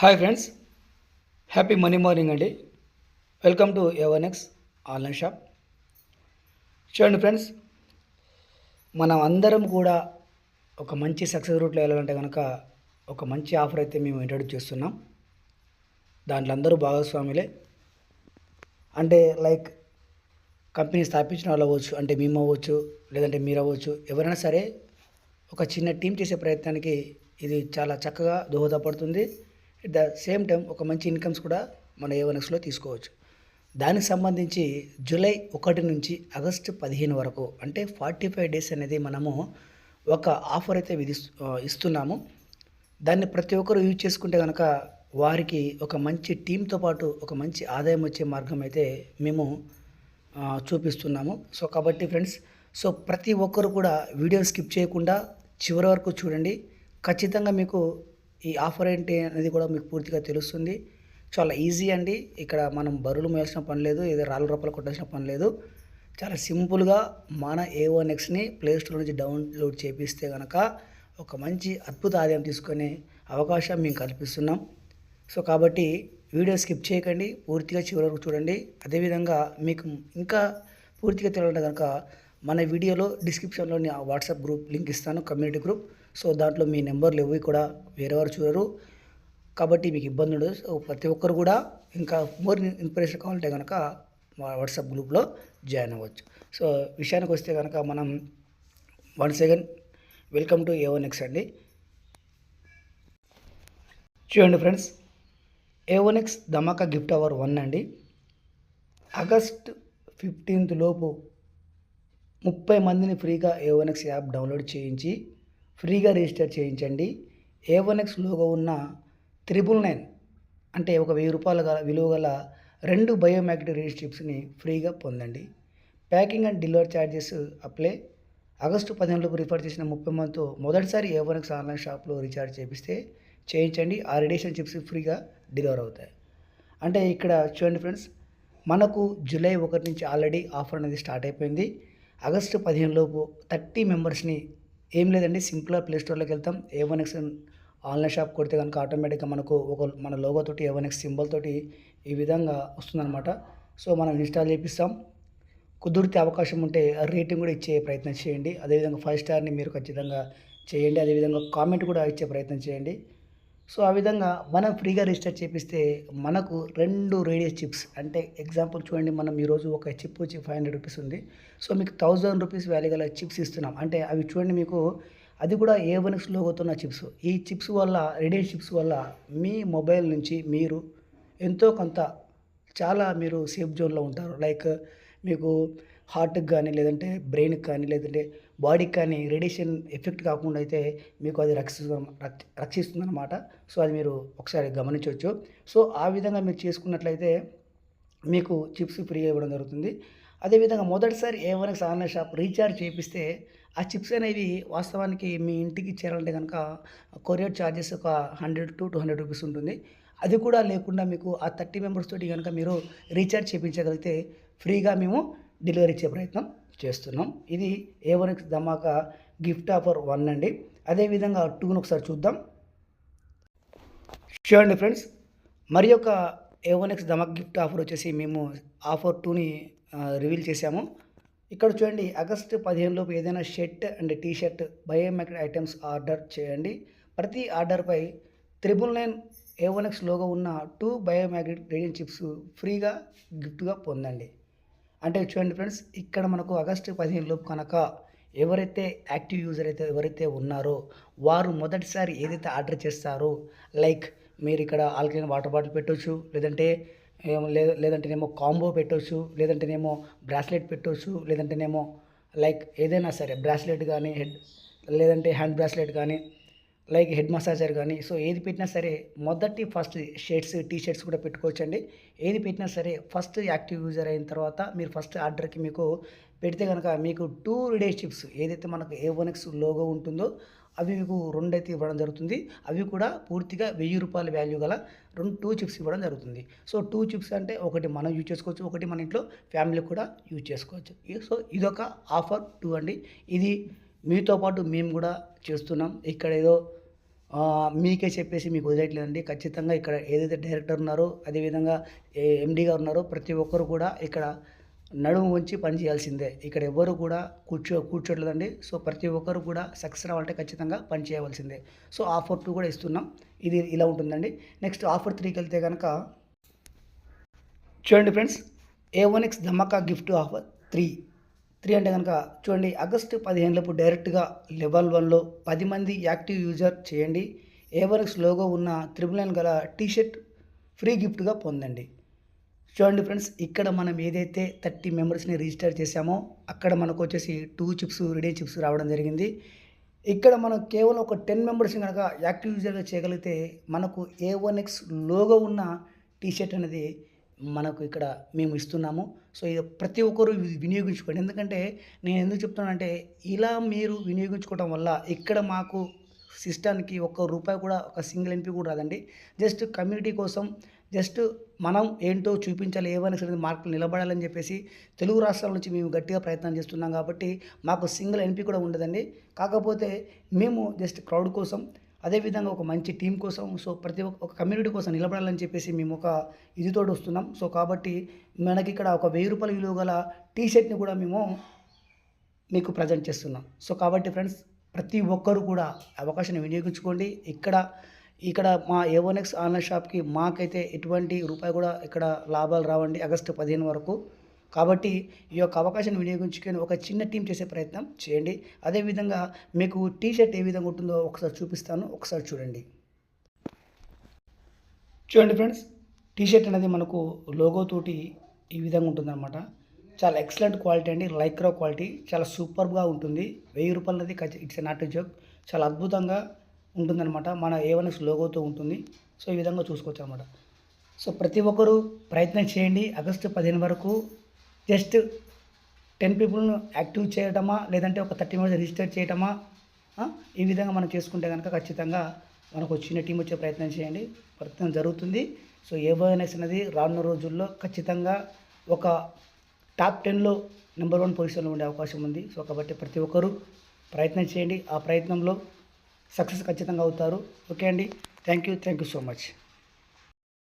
Hi friends, happy money morning అండి. Welcome to ఎవనెక్స్ online shop. చూడండి ఫ్రెండ్స్, మనం అందరం కూడా ఒక మంచి సక్సెస్ రూట్లో వెళ్ళాలంటే కనుక ఒక మంచి ఆఫర్ అయితే మేము ఇంట్రడ్యూస్ చేస్తున్నాం. దాంట్లో అందరూ భాగస్వాములే. అంటే లైక్ కంపెనీ స్థాపించిన వాళ్ళు అవ్వచ్చు, అంటే మేము అవ్వచ్చు, లేదంటే మీరు అవ్వచ్చు, ఎవరైనా సరే ఒక చిన్న టీం చేసే ప్రయత్నానికి ఇది చాలా చక్కగా దోహదపడుతుంది. ఎట్ ద సేమ్ టైం ఒక మంచి ఇన్కమ్స్ కూడా మన ఏవనెక్స్లో తీసుకోవచ్చు. దానికి సంబంధించి జూలై 1 నుంచి ఆగస్టు 15 వరకు, అంటే 45 డేస్ అనేది మనము ఒక ఆఫర్ అయితే ఇస్తున్నాము. దాన్ని ప్రతి ఒక్కరు యూజ్ చేసుకుంటే కనుక వారికి ఒక మంచి టీంతో పాటు ఒక మంచి ఆదాయం వచ్చే మార్గం అయితే మేము చూపిస్తున్నాము. సో కాబట్టి ఫ్రెండ్స్, సో ప్రతి ఒక్కరు కూడా వీడియో స్కిప్ చేయకుండా చివరి వరకు చూడండి. ఖచ్చితంగా మీకు ఈ ఆఫర్ ఏంటి అనేది కూడా మీకు పూర్తిగా తెలుస్తుంది. చాలా ఈజీ అండి. ఇక్కడ మనం బరువులు మోయాల్సిన పని లేదు, ఏదో రాళ్ళ రూపాయలు కొట్టాల్సిన పని లేదు. చాలా సింపుల్గా మన ఏఓఎన్ఎక్స్ని ప్లేస్టోర్ నుంచి డౌన్లోడ్ చేపిస్తే కనుక ఒక మంచి అద్భుత ఆదాయం తీసుకునే అవకాశం మేము కల్పిస్తున్నాం. సో కాబట్టి వీడియో స్కిప్ చేయకండి, పూర్తిగా చివరి వరకు చూడండి. అదేవిధంగా మీకు ఇంకా పూర్తిగా తెలియాలంటే కనుక మన వీడియోలో డిస్క్రిప్షన్లో వాట్సాప్ గ్రూప్ లింక్ ఇస్తాను, కమ్యూనిటీ గ్రూప్. సో దాంట్లో మీ నెంబర్లు ఇవి కూడా వేరేవారు చూడరు, కాబట్టి మీకు ఇబ్బంది ఉండదు. సో ప్రతి ఒక్కరు కూడా ఇంకా మోర్ ఇన్ఫర్మేషన్ కావాలంటే కనుక మా వాట్సాప్ గ్రూప్లో జాయిన్ అవ్వచ్చు. సో విషయానికి వస్తే కనుక మనం వన్స్ అగైన్ వెల్కమ్ టు ఏఓఎన్ఎక్స్ అండి. చూడండి ఫ్రెండ్స్, ఏఓఎన్ఎక్స్ ధమాకా గిఫ్ట్ అవర్ 1 అండి. ఆగస్ట్ 15 లోపు 30 మందిని ఫ్రీగా ఏఓఎన్ఎక్స్ యాప్ డౌన్లోడ్ చేయించి ఫ్రీగా రిజిస్టర్ చేయించండి. ఏఓఎన్ఎక్స్ లోగో ఉన్న 999 అంటే ఒక 1000 రూపాయల విలువ గల 2 బయోమెట్రిక్ రీడ్ చిప్స్ని ఫ్రీగా పొందండి. Packing and delivery charges apply. August 15లోపు రిఫర్ చేసిన 30 మందితో మొదటిసారి ఏఓఎన్ఎక్స్ ఆన్లైన్ షాప్లో రీఛార్జ్ చేయించండి. ఆ రేడియేషన్ చిప్స్ ఫ్రీగా డెలివర్ అవుతాయి. అంటే ఇక్కడ చూడండి ఫ్రెండ్స్, మనకు జూలై 1 నుంచి ఆల్రెడీ ఆఫర్ అనేది స్టార్ట్ అయిపోయింది. ఆగస్టు 15 లోపు 30 మెంబర్స్ని, ఏం లేదండి, సింపుల్గా ప్లేస్టోర్లోకి వెళ్తాం, ఏఓఎన్ఎక్స్ ఆన్లైన్ షాప్ కొడితే కనుక ఆటోమేటిక్గా మనకు మన లోగో తోటి ఏఓఎన్ఎక్స్ సింబల్ తోటి ఈ విధంగా వస్తుందన్నమాట. సో మనం ఇన్స్టాల్ చేపిస్తాం. కుదిరితే అవకాశం ఉంటే రేటింగ్ కూడా ఇచ్చే ప్రయత్నం చేయండి. అదేవిధంగా 5 స్టార్ని మీరు ఖచ్చితంగా చేయండి. అదేవిధంగా కామెంట్ కూడా ఇచ్చే ప్రయత్నం చేయండి. సో ఆ విధంగా మనం ఫ్రీగా రిజిస్టర్ చేపిస్తే మనకు 2 రేడియస్ చిప్స్, అంటే ఎగ్జాంపుల్ చూడండి, మనం ఈరోజు ఒక చిప్ వచ్చి 500 రూపీస్ ఉంది. సో మీకు 1000 రూపీస్ వాల్యూ గల చిప్స్ ఇస్తున్నాం. అంటే అవి చూడండి, మీకు అది కూడా ఏఓఎన్ఎక్స్ లోగోతున్న చిప్స్. ఈ చిప్స్ వల్ల, రేడియస్ చిప్స్ వల్ల మీ మొబైల్ నుంచి మీరు ఎంతో కొంత చాలా మీరు సేఫ్ జోన్లో ఉంటారు. లైక్ మీకు హార్ట్కి కానీ, లేదంటే బ్రెయిన్కి కానీ, లేదంటే బాడీకి కానీ రేడియేషన్ ఎఫెక్ట్ కాకుండా అయితే మీకు అది రక్షిస్తుంది అనమాట. సో అది మీరు ఒకసారి గమనించవచ్చు. సో ఆ విధంగా మీరు చేసుకున్నట్లయితే మీకు చిప్స్ ఫ్రీగా ఇవ్వడం జరుగుతుంది. అదేవిధంగా మొదటిసారి ఏఓఎన్ఎక్స్ ఆన్లైన్ షాప్ రీఛార్జ్ చేపిస్తే ఆ చిప్స్ అనేవి వాస్తవానికి మీ ఇంటికి చేరాలంటే కనుక కొరియర్ ఛార్జెస్ ఒక 100 to 200 రూపీస్ ఉంటుంది. అది కూడా లేకుండా మీకు ఆ 30 మెంబర్స్ తోటి కనుక మీరు రీఛార్జ్ చేయించగలిగితే ఫ్రీగా మేము డెలివరీ ఇచ్చే ప్రయత్నం చేస్తున్నాం. ఇది ఏఓఎన్ఎక్స్ ధమాకా గిఫ్ట్ ఆఫర్ 1 అండి. అదేవిధంగా 2ను ఒకసారి చూద్దాం. చూడండి ఫ్రెండ్స్, మరి యొక్క ఏఓఎన్ఎక్స్ ధమాకా గిఫ్ట్ ఆఫర్ వచ్చేసి మేము ఆఫర్ 2ని రివీల్ చేశాము. ఇక్కడ చూడండి, ఆగస్టు 15 లోపు ఏదైనా shirt and T-shirt biometric items order చేయండి. ప్రతి ఆర్డర్పై 999 ఏఓఎన్ఎక్స్ లోగో ఉన్న 2 బయోమెట్రిక్ రేడియన్ చిప్స్ ఫ్రీగా గిఫ్ట్గా పొందండి. అంటే చూడండి ఫ్రెండ్స్, ఇక్కడ మనకు ఆగస్టు 15 లోపు కనుక ఎవరైతే యాక్టివ్ యూజర్ అయితే ఎవరైతే ఉన్నారో వారు మొదటిసారి ఏదైతే ఆర్డర్ చేస్తారో, లైక్ మీరు ఇక్కడ ఆల్కలైన్ వాటర్ బాటిల్ పెట్టవచ్చు, లేదంటేనేమో కాంబో పెట్టవచ్చు, లేదంటేనేమో బ్రాస్లెట్ పెట్టవచ్చు, లేదంటేనేమో లైక్ ఏదైనా సరే బ్రాస్లెట్ కానీ, లేదంటే హ్యాండ్ బ్రాస్లెట్ కానీ, లైక్ హెడ్ మసాజర్ కానీ. సో ఏది పెట్టినా సరే ఫస్ట్ షర్ట్స్, టీ షర్ట్స్ కూడా పెట్టుకోవచ్చండి. ఏది పెట్టినా సరే ఫస్ట్ యాక్టివ్ యూజర్ అయిన తర్వాత మీరు ఫస్ట్ ఆర్డర్కి మీకు పెడితే కనుక మీకు 2 రేడియస్ చిప్స్, ఏదైతే మనకు ఏఓఎన్ఎక్స్ లోగో ఉంటుందో అవి మీకు 2 అయితే ఇవ్వడం జరుగుతుంది. అవి కూడా పూర్తిగా 1000 రూపాయల వాల్యూ గల 2 చిప్స్ ఇవ్వడం జరుగుతుంది. సో 2 చిప్స్ అంటే ఒకటి మనం యూజ్ చేసుకోవచ్చు, ఒకటి మన ఇంట్లో ఫ్యామిలీ కూడా యూజ్ చేసుకోవచ్చు. సో ఇదొక ఆఫర్ 2 అండి. ఇది మీతో పాటు మేము కూడా చేస్తున్నాం. ఇక్కడ ఏదో మీకే చెప్పేసి మీకు వదిలేయట్లేదండి. ఖచ్చితంగా ఇక్కడ ఏదైతే డైరెక్టర్ ఉన్నారో, అదేవిధంగా ఎండీ గారు ఉన్నారో ప్రతి ఒక్కరు కూడా ఇక్కడ నడుము వంచి పని చేయాల్సిందే. ఇక్కడ ఎవ్వరు కూడా కూర్చోట్లేదండి. సో, ప్రతి ఒక్కరు కూడా సక్సెస్ అవ్వాలంటే ఖచ్చితంగా పని చేయవలసిందే. సో, ఆఫర్ 2 కూడా ఇస్తున్నాం. ఇది ఇలా ఉంటుందండి. నెక్స్ట్ ఆఫర్ 3కి వెళ్తే గనక చూడండి ఫ్రెండ్స్, A1X ధమాకా గిఫ్ట్ ఆఫర్ 3 అంటే కనుక చూడండి, ఆగస్టు 15 లోపు డైరెక్ట్గా లెవెల్ 1లో 10 మంది యాక్టివ్ యూజర్ చేయండి. A1X లోగో ఉన్న 999 గల టీ షర్ట్ ఫ్రీ గిఫ్ట్గా పొందండి. చూడండి ఫ్రెండ్స్, ఇక్కడ మనం ఏదైతే 30 మెంబర్స్ని రిజిస్టర్ చేశామో అక్కడ మనకు వచ్చేసి 2 చిప్స్ రెడీ చిప్స్ రావడం జరిగింది. ఇక్కడ మనం కేవలం ఒక 10 మెంబర్స్ని కనుక యాక్టివ్ యూజర్గా చేయగలిగితే మనకు A1X లోగో ఉన్న టీ షర్ట్ అనేది మనకు ఇక్కడ మేము ఇస్తున్నాము. సో, ఇది ప్రతి ఒక్కరు వినియోగించుకోండి. ఎందుకంటే నేను ఎందుకు చెప్తున్నానంటే, ఇలా మీరు వినియోగించుకోవడం వల్ల ఇక్కడ మాకు సిస్టానికి ఒక్క రూపాయి కూడా, ఒక సింగిల్ ఎన్‌పీ కూడా రాదండి. జస్ట్ కమ్యూనిటీ కోసం, జస్ట్ మనం ఏంటో చూపించాలి, A1X అనేది మార్కులు నిలబడాలని చెప్పేసి తెలుగు రాష్ట్రాల నుంచి మేము గట్టిగా ప్రయత్నం చేస్తున్నాం కాబట్టి మాకు సింగిల్ ఎన్‌పీ కూడా ఉండదండి. కాకపోతే మేము జస్ట్ క్రౌడ్ కోసం, అదేవిధంగా ఒక మంచి టీం కోసం, సో ప్రతి ఒక కమ్యూనిటీ కోసం నిలబడాలని చెప్పేసి మేము ఒక ఇదితోటి వస్తున్నాం. సో, కాబట్టి మనకిక్కడ ఒక రూ. 1000 విలువ గల టీ షర్ట్‌ని కూడా మేము మీకు ప్రజెంట్ చేస్తున్నాం. సో, కాబట్టి ఫ్రెండ్స్, ప్రతి ఒక్కరు కూడా అవకాశాన్ని వినియోగించుకోండి. ఇక్కడ మా A1X ఆన్లైన్ షాప్‌కి మాకైతే ఎటువంటి రూపాయి కూడా ఇక్కడ లాభాలు రావండి ఆగస్టు 15 వరకు. కాబట్టి ఈ యొక్క అవకాశాన్ని వినియోగించుకొని ఒక చిన్న టీం చేసే ప్రయత్నం చేయండి. అదేవిధంగా మీకు టీ షర్ట్ ఏ విధంగా ఉంటుందో ఒకసారి చూపిస్తాను. ఒకసారి చూడండి. చూడండి ఫ్రెండ్స్, టీ షర్ట్ అనేది మనకు లోగో తోటి ఈ విధంగా ఉంటుందన్నమాట. చాలా ఎక్సలెంట్ క్వాలిటీ అండి. లైక్రా క్వాలిటీ చాలా సూపర్‌గా ఉంటుంది. రూ. 1000 అనేది it's a not a joke. చాలా అద్భుతంగా ఉంటుందన్నమాట. మన A1X లోగోతో ఉంటుంది. సో, ఈ విధంగా చూసుకోవచ్చన్నమాట. సో, ప్రతి ఒక్కరూ ప్రయత్నం చేయండి. ఆగస్టు 15 వరకు జస్ట్ 10 పీపుల్‌ను యాక్టివ్ చేయటమా, లేదంటే ఒక 30 మెంబర్స్ రిజిస్టర్ చేయటమా, ఈ విధంగా మనం చేసుకుంటే కనుక ఖచ్చితంగా మనకు చిన్న టీం వచ్చే ప్రయత్నం చేయండి. ప్రయత్నం జరుగుతుంది. సో, A1X అనేది రానున్న రోజుల్లో ఖచ్చితంగా ఒక టాప్ 10లో నెంబర్ 1 పొజిషన్‌లో ఉండే అవకాశం ఉంది. సో, కాబట్టి ప్రతి ఒక్కరూ ప్రయత్నం చేయండి. ఆ ప్రయత్నంలో సక్సెస్ ఖచ్చితంగా అవుతారు. ఓకే అండి. Thank you so much.